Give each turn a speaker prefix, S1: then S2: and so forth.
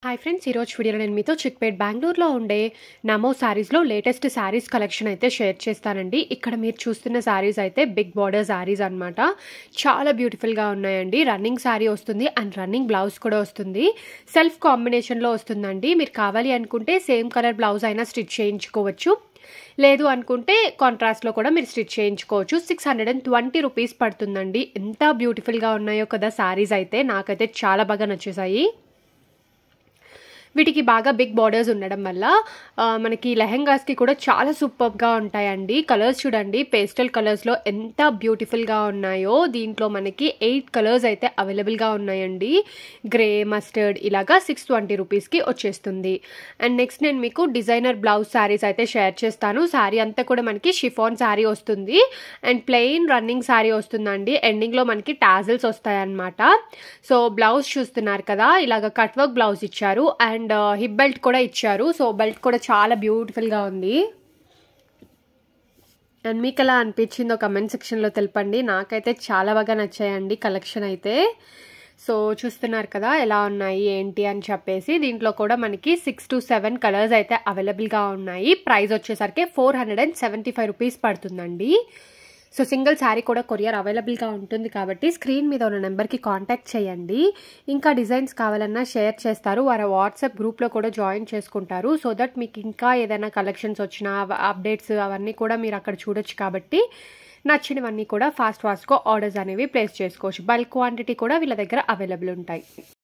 S1: Hi friends, ఈరోజు వీడియోలో నేను మీతో చిక్పేట్ బెంగళూరులో ఉండే నమో శారీస్లో లేటెస్ట్ శారీస్ కలెక్షన్ అయితే షేర్ చేస్తానండి. ఇక్కడ మీరు చూస్తున్న శారీస్ అయితే బిగ్ బార్డర్ శారీస్ అనమాట. చాలా బ్యూటిఫుల్గా ఉన్నాయండి. రన్నింగ్ శారీ వస్తుంది అండ్ రన్నింగ్ బ్లౌజ్ కూడా వస్తుంది. సెల్ఫ్ కాంబినేషన్లో వస్తుందండి. మీరు కావాలి అనుకుంటే సేమ్ కలర్ బ్లౌజ్ అయినా స్టిచ్ చేయించుకోవచ్చు, లేదు అనుకుంటే కాంట్రాస్ట్లో కూడా మీరు స్టిచ్ చేయించుకోవచ్చు. 620 రూపీస్ పడుతుందండి. ఎంత బ్యూటిఫుల్గా ఉన్నాయో కదా శారీస్ అయితే. నాకైతే చాలా బాగా నచ్చేసాయి. వీటికి బాగా బిగ్ బార్డర్స్ ఉండడం వల్ల మనకి లెహెంగాస్కి కూడా చాలా సూపర్గా ఉంటాయండి. కలర్స్ చూడండి, పేస్టల్ కలర్స్లో ఎంత బ్యూటిఫుల్గా ఉన్నాయో. దీంట్లో మనకి 8 కలర్స్ అయితే అవైలబుల్గా ఉన్నాయండి. గ్రే, మస్టర్డ్ ఇలాగా 620 రూపీస్కి వచ్చేస్తుంది. అండ్ నెక్స్ట్ నేను మీకు డిజైనర్ బ్లౌజ్ శారీస్ అయితే షేర్ చేస్తాను. శారీ అంతా కూడా మనకి షిఫాన్ శారీ వస్తుంది అండ్ ప్లెయిన్ రన్నింగ్ శారీ వస్తుందండి. ఎండింగ్లో మనకి టాజిల్స్ వస్తాయన్నమాట. సో బ్లౌజ్ చూస్తున్నారు కదా, ఇలాగ కట్ వర్క్ బ్లౌజ్ ఇచ్చారు అండ్ హిప్ బెల్ట్ కూడా ఇచ్చారు. సో బెల్ట్ కూడా చాలా బ్యూటిఫుల్గా ఉంది. అండ్ మీకు ఎలా అనిపించిందో కమెంట్ సెక్షన్లో తెలపండి. నాకైతే చాలా బాగా నచ్చాయండి కలెక్షన్ అయితే. సో చూస్తున్నారు కదా ఎలా ఉన్నాయి ఏంటి అని చెప్పేసి. దీంట్లో కూడా మనకి 6 to 7 కలర్స్ అయితే అవైలబుల్గా ఉన్నాయి. ప్రైస్ వచ్చేసరికి 475 రూపీస్ పడుతుందండి. సో సింగిల్ శారీ కూడా కొరియర్ అవైలబుల్గా ఉంటుంది కాబట్టి స్క్రీన్ మీద ఉన్న నెంబర్కి కాంటాక్ట్ చేయండి. ఇంకా డిజైన్స్ కావాలన్నా షేర్ చేస్తారు. వారి వాట్సాప్ గ్రూప్లో కూడా జాయిన్ చేసుకుంటారు. సో దట్ మీకు ఇంకా ఏదైనా కలెక్షన్స్ వచ్చినా అప్డేట్స్ అవన్నీ కూడా మీరు అక్కడ చూడొచ్చు. కాబట్టి నచ్చినవన్నీ కూడా ఫాస్ట్గా ఆర్డర్స్ అనేవి ప్లేస్ చేసుకోవచ్చు. బల్క్ క్వాంటిటీ కూడా వీళ్ళ దగ్గర అవైలబుల్ ఉంటాయి.